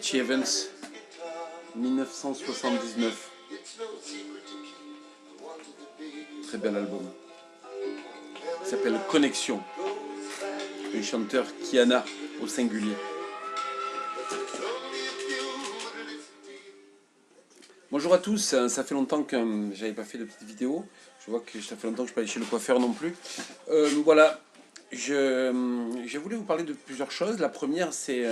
Richie Evans, 1979. Très bel album. Il s'appelle Connexion. Un chanteur Kiana au singulier. Bonjour à tous, ça fait longtemps que j'avais pas fait de petite vidéo. Je vois que ça fait longtemps que je ne suis pas allé chez le coiffeur non plus. Voilà, je voulais vous parler de plusieurs choses. La première, c'est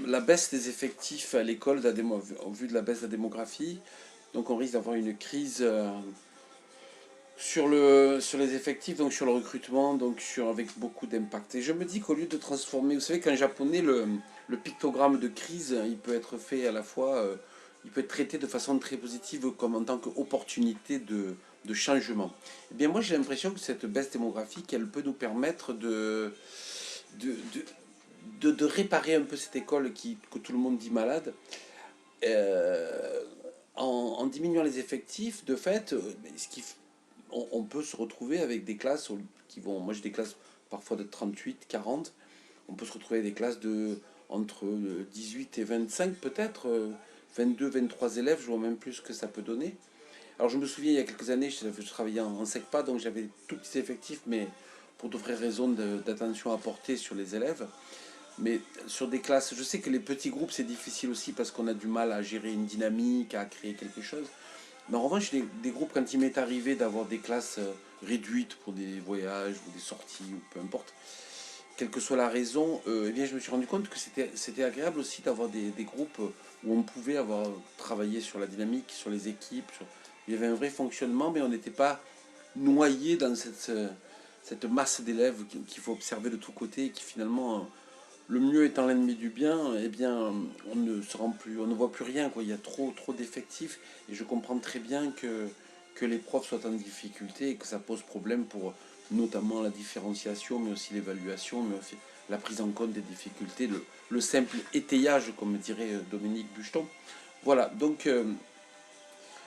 la baisse des effectifs à l'école au vu de la baisse de la démographie. Donc on risque d'avoir une crise sur les effectifs, donc sur le recrutement, donc avec beaucoup d'impact. Et je me dis qu'au lieu de transformer, vous savez qu'en japonais, le pictogramme de crise, il peut être fait à la fois, il peut être traité de façon très positive comme en tant qu'opportunité de changement. Eh bien moi j'ai l'impression que cette baisse démographique, elle peut nous permettre de réparer un peu cette école que tout le monde dit malade, en diminuant les effectifs. De fait, on peut se retrouver avec des classes qui vont... Moi j'ai des classes parfois de 38, 40. On peut se retrouver avec des classes entre 18 et 25 peut-être, 22, 23 élèves, je vois même plus ce que ça peut donner. Alors je me souviens, il y a quelques années, je travaillais en SECPA, donc j'avais tout petits effectifs, mais pour de vraies raisons d'attention à porter sur les élèves. Mais sur des classes, je sais que les petits groupes c'est difficile aussi parce qu'on a du mal à gérer une dynamique, à créer quelque chose. Mais en revanche, des groupes, quand il m'est arrivé d'avoir des classes réduites pour des voyages ou des sorties ou peu importe, quelle que soit la raison, eh bien, je me suis rendu compte que c'était agréable aussi d'avoir des groupes où on pouvait avoir travaillé sur la dynamique, sur les équipes. Il y avait un vrai fonctionnement, mais on n'était pas noyé dans cette masse d'élèves qu'il faut observer de tous côtés et qui finalement, le mieux étant l'ennemi du bien, eh bien, on ne voit plus rien, quoi. Il y a trop d'effectifs et je comprends très bien que les profs soient en difficulté et que ça pose problème pour notamment la différenciation, mais aussi l'évaluation, mais aussi la prise en compte des difficultés, le simple étayage, comme dirait Dominique Bucheton. Voilà, donc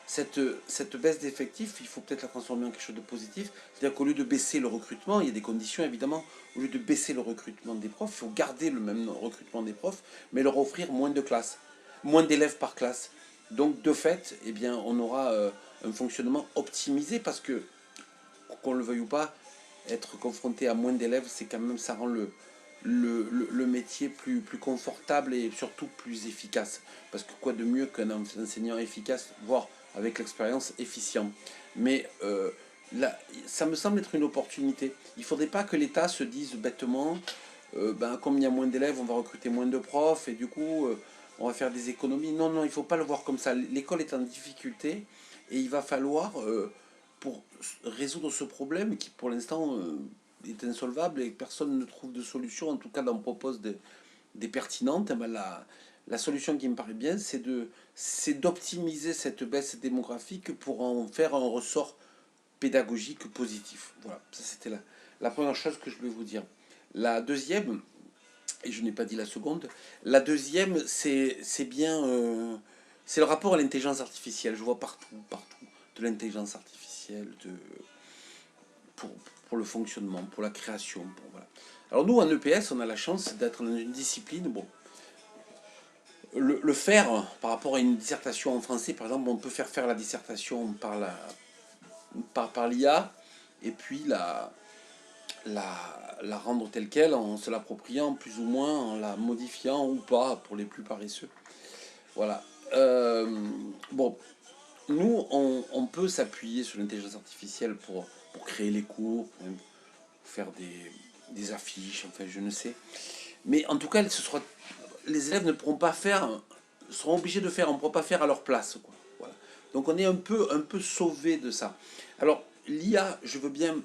cette baisse d'effectifs, il faut peut-être la transformer en quelque chose de positif. C'est-à-dire qu'au lieu de baisser le recrutement, il y a des conditions évidemment, au lieu de baisser le recrutement des profs, il faut garder le même recrutement des profs, mais leur offrir moins de classes, moins d'élèves par classe. Donc de fait, eh bien, on aura un fonctionnement optimisé parce que, qu'on le veuille ou pas, être confronté à moins d'élèves, c'est quand même, ça rend le métier plus confortable et surtout plus efficace. Parce que quoi de mieux qu'un enseignant efficace, voire avec l'expérience efficient. Mais là, ça me semble être une opportunité. Il ne faudrait pas que l'État se dise bêtement, comme il y a moins d'élèves, on va recruter moins de profs et du coup, on va faire des économies. Non, non, il ne faut pas le voir comme ça. L'école est en difficulté et il va falloir... pour résoudre ce problème qui pour l'instant est insolvable et que personne ne trouve de solution, en tout cas on propose des pertinentes, eh ben la solution qui me paraît bien, c'est d'optimiser cette baisse démographique pour en faire un ressort pédagogique positif. Voilà, ça c'était la première chose que je voulais vous dire. La deuxième, et je n'ai pas dit la seconde, la deuxième c'est bien... c'est le rapport à l'intelligence artificielle. Je vois partout de l'intelligence artificielle pour le fonctionnement, pour la création. Voilà. Alors nous, en EPS, on a la chance d'être dans une discipline, bon, le faire par rapport à une dissertation en français, par exemple, on peut faire la dissertation par l'IA, et puis la rendre telle qu'elle, en se l'appropriant plus ou moins, en la modifiant ou pas, pour les plus paresseux. Voilà. Bon, nous, on peut s'appuyer sur l'intelligence artificielle pour créer les cours, pour faire des affiches, enfin je ne sais. Mais en tout cas, les élèves ne pourront pas faire, seront obligés de faire, on ne pourra pas faire à leur place, quoi. Voilà. Donc on est un peu sauvé de ça. Alors l'IA, je veux bien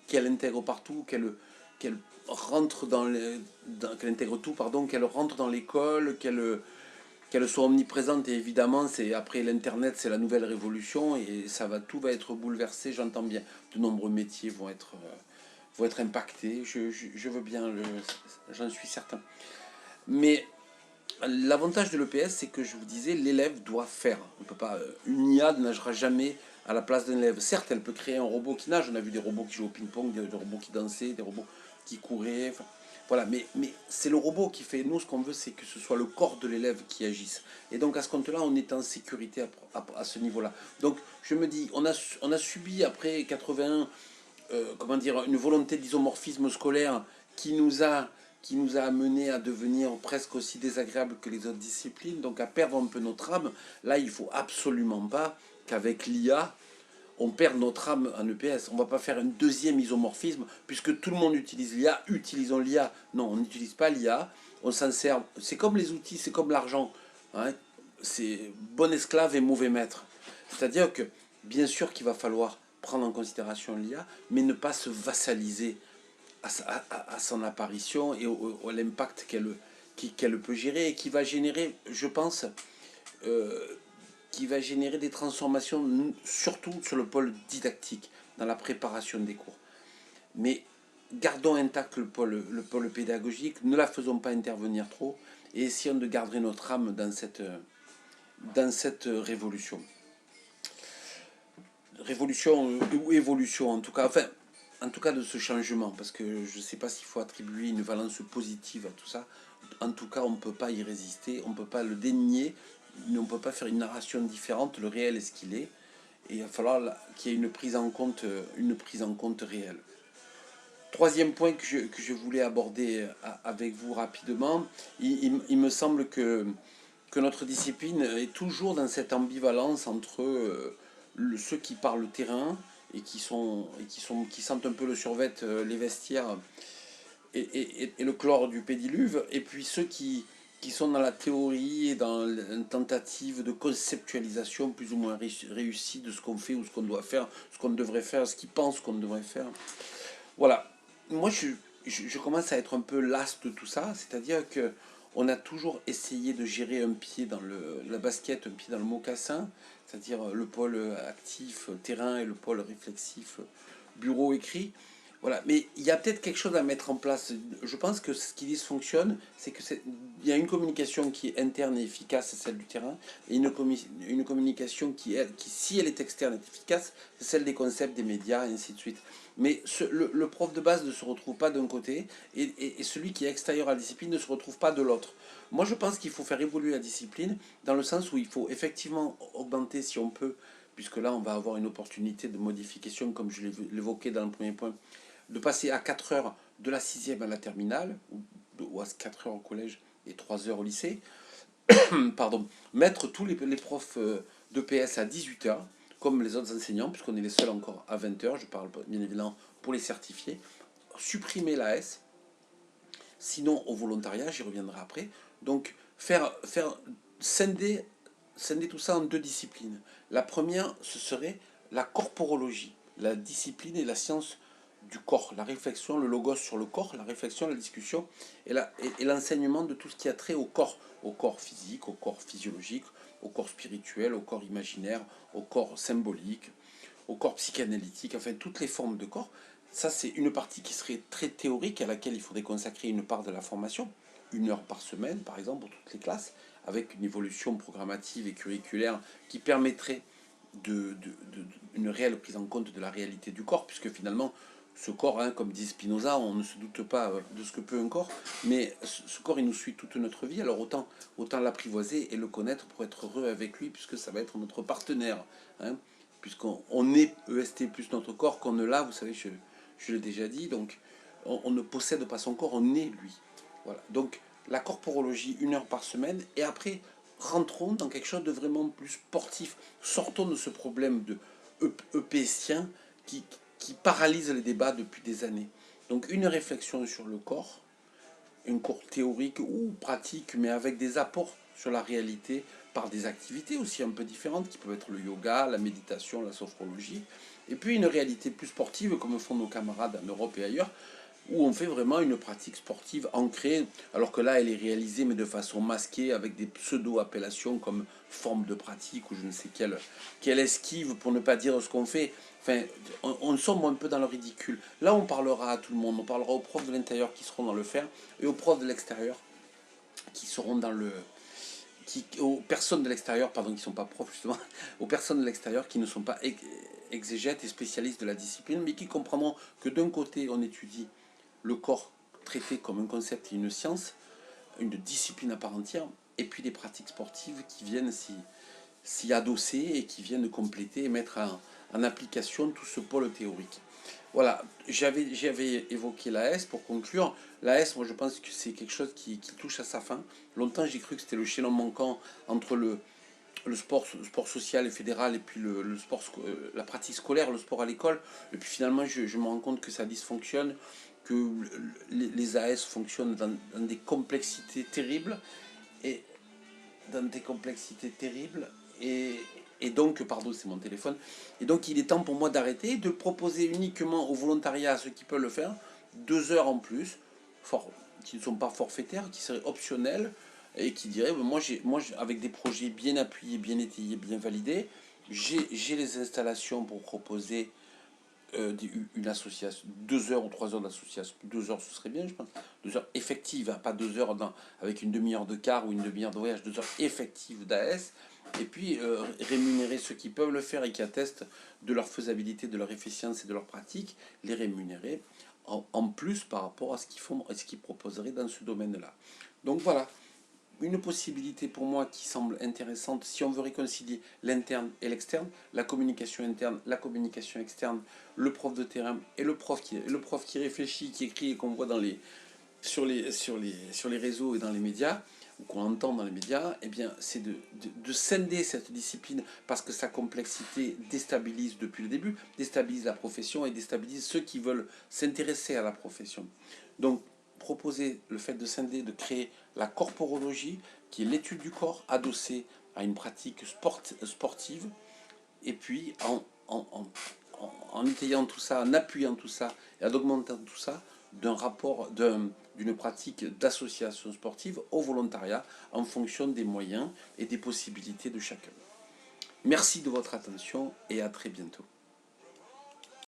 qu'elle intègre partout, qu'elle rentre qu'elle intègre tout, pardon, qu'elle rentre dans l'école, qu'elle soit omniprésente. Et évidemment, après l'internet, c'est la nouvelle révolution et tout va être bouleversé, j'entends bien. De nombreux métiers vont être impactés, je veux bien, j'en suis certain. Mais l'avantage de l'EPS, c'est que je vous disais, l'élève doit faire. On peut pas, une IA ne nagera jamais à la place d'un élève. Certes, elle peut créer un robot qui nage. On a vu des robots qui jouent au ping-pong, des robots qui dansaient, des robots qui couraient. Enfin, Voilà, mais c'est le robot qui fait. Nous, ce qu'on veut, c'est que ce soit le corps de l'élève qui agisse. Et donc, à ce compte-là, on est en sécurité à ce niveau-là. Donc, je me dis, on a subi après 81, comment dire, une volonté d'isomorphisme scolaire qui nous a, qui nous a amené à devenir presque aussi désagréable que les autres disciplines, donc à perdre un peu notre âme. Là, il ne faut absolument pas qu'avec l'IA, on perd notre âme en EPS. On ne va pas faire un deuxième isomorphisme, puisque tout le monde utilise l'IA, utilisons l'IA. Non, on n'utilise pas l'IA, on s'en sert. C'est comme les outils, c'est comme l'argent. Hein. C'est bon esclave et mauvais maître. C'est-à-dire que, bien sûr qu'il va falloir prendre en considération l'IA, mais ne pas se vassaliser à son apparition et à l'impact qu'elle peut gérer et qui va générer, je pense, euh, qui va générer des transformations surtout sur le pôle didactique, dans la préparation des cours. Mais gardons intact le pôle pédagogique, ne la faisons pas intervenir trop et essayons de garder notre âme dans cette révolution. Révolution ou évolution en tout cas, enfin, en tout cas de ce changement, parce que je ne sais pas s'il faut attribuer une valence positive à tout ça. En tout cas, on ne peut pas y résister, on ne peut pas le dénier, on ne peut pas faire une narration différente, le réel est ce qu'il est, et il va falloir qu'il y ait une prise en compte réelle. Troisième point que je voulais aborder avec vous rapidement, il me semble que notre discipline est toujours dans cette ambivalence entre ceux qui parlent le terrain et qui sentent un peu le survêt, les vestiaires et le chlore du pédiluve, et puis ceux qui sont dans la théorie et dans une tentative de conceptualisation plus ou moins réussie de ce qu'on fait ou ce qu'on doit faire, ce qu'on devrait faire, ce qu'ils pensent qu'on devrait faire. Voilà. Moi, je commence à être un peu las de tout ça, c'est-à-dire que on a toujours essayé de gérer un pied dans la basket, un pied dans le mocassin, c'est-à-dire le pôle actif terrain et le pôle réflexif bureau écrit. Voilà, mais il y a peut-être quelque chose à mettre en place. Je pense que ce qui dysfonctionne, c'est que il y a une communication qui est interne et efficace, c'est celle du terrain, et une communication qui, si elle est externe, est efficace, c'est celle des concepts, des médias, et ainsi de suite. Mais le prof de base ne se retrouve pas d'un côté, et celui qui est extérieur à la discipline ne se retrouve pas de l'autre. Moi, je pense qu'il faut faire évoluer la discipline, dans le sens où il faut effectivement augmenter, si on peut, puisque là, on va avoir une opportunité de modification, comme je l'évoquais dans le premier point, de passer à 4 heures de la 6e à la terminale, ou à 4 heures au collège et 3 heures au lycée, pardon, mettre tous les profs de PS à 18 heures, comme les autres enseignants, puisqu'on est les seuls encore à 20 heures, je parle bien évidemment pour les certifiés, supprimer l'AS, sinon au volontariat, j'y reviendrai après, donc faire scinder tout ça en deux disciplines. La première, ce serait la corporologie, la discipline et la science du corps, la réflexion, le logos sur le corps, la réflexion, la discussion et l'enseignement de tout ce qui a trait au corps physique, au corps physiologique, au corps spirituel, au corps imaginaire, au corps symbolique, au corps psychanalytique, enfin toutes les formes de corps. Ça, c'est une partie qui serait très théorique, à laquelle il faudrait consacrer une part de la formation, 1 heure par semaine, par exemple, pour toutes les classes, avec une évolution programmative et curriculaire qui permettrait une réelle prise en compte de la réalité du corps, puisque finalement, ce corps, hein, comme dit Spinoza, on ne se doute pas de ce que peut un corps, mais ce corps, il nous suit toute notre vie, alors autant l'apprivoiser et le connaître pour être heureux avec lui, puisque ça va être notre partenaire, hein, puisqu'on est EST plus notre corps qu'on ne l'a, vous savez, je l'ai déjà dit, donc on ne possède pas son corps, on est lui. Voilà. Donc la corporologie, 1 heure par semaine, et après rentrons dans quelque chose de vraiment plus sportif. Sortons de ce problème de EPSien qui paralyse les débats depuis des années. Donc une réflexion sur le corps, un cours théorique ou pratique, mais avec des apports sur la réalité par des activités aussi un peu différentes, qui peuvent être le yoga, la méditation, la sophrologie, et puis une réalité plus sportive, comme font nos camarades en Europe et ailleurs, où on fait vraiment une pratique sportive ancrée, alors que là, elle est réalisée, mais de façon masquée, avec des pseudo-appellations comme forme de pratique, ou je ne sais quelle esquive, pour ne pas dire ce qu'on fait. Enfin, on sombre un peu dans le ridicule. Là, on parlera à tout le monde. On parlera aux profs de l'intérieur qui seront dans le faire, et aux profs de l'extérieur qui seront dans le... aux personnes de l'extérieur, pardon, qui ne sont pas profs justement, aux personnes de l'extérieur qui ne sont pas exégètes et spécialistes de la discipline, mais qui comprendront que d'un côté, on étudie le corps traitées comme un concept et une science, une discipline à part entière, et puis les pratiques sportives qui viennent s'y adosser et qui viennent compléter et mettre en application tout ce pôle théorique. Voilà, j'avais évoqué l'AS pour conclure. L'AS, moi je pense que c'est quelque chose qui touche à sa fin. Longtemps j'ai cru que c'était le chaînon manquant entre le sport social et fédéral et puis le sport, la pratique scolaire, le sport à l'école. Et puis finalement je me rends compte que ça dysfonctionne, que les AS fonctionnent dans des complexités terribles et dans des complexités terribles et donc, pardon, c'est mon téléphone, et donc il est temps pour moi d'arrêter, de proposer uniquement au volontariat, à ceux qui peuvent le faire, 2 heures en plus, qui ne sont pas forfaitaires, qui seraient optionnels, et qui diraient, moi, avec des projets bien appuyés, bien étayés, bien validés, j'ai les installations pour proposer une association, 2 heures ou 3 heures d'association, 2 heures ce serait bien je pense, 2 heures effectives, hein, pas 2 heures avec une demi-heure de car ou une demi-heure de voyage, 2 heures effectives d'AS, et puis rémunérer ceux qui peuvent le faire et qui attestent de leur faisabilité, de leur efficience et de leur pratique, les rémunérer en plus par rapport à ce qu'ils font et ce qu'ils proposeraient dans ce domaine-là. Donc voilà, une possibilité pour moi qui semble intéressante si on veut réconcilier l'interne et l'externe, la communication interne, la communication externe, le prof de terrain et le prof qui réfléchit, qui écrit et qu'on voit sur les réseaux et dans les médias, ou qu'on entend dans les médias, eh bien, c'est de scinder cette discipline parce que sa complexité déstabilise depuis le début, déstabilise la profession et déstabilise ceux qui veulent s'intéresser à la profession. Donc, proposer le fait de scinder, de créer la corporologie, qui est l'étude du corps adossée à une pratique sportive, et puis en étayant tout ça, en appuyant tout ça et en augmentant tout ça d'une pratique d'association sportive au volontariat en fonction des moyens et des possibilités de chacun. Merci de votre attention et à très bientôt.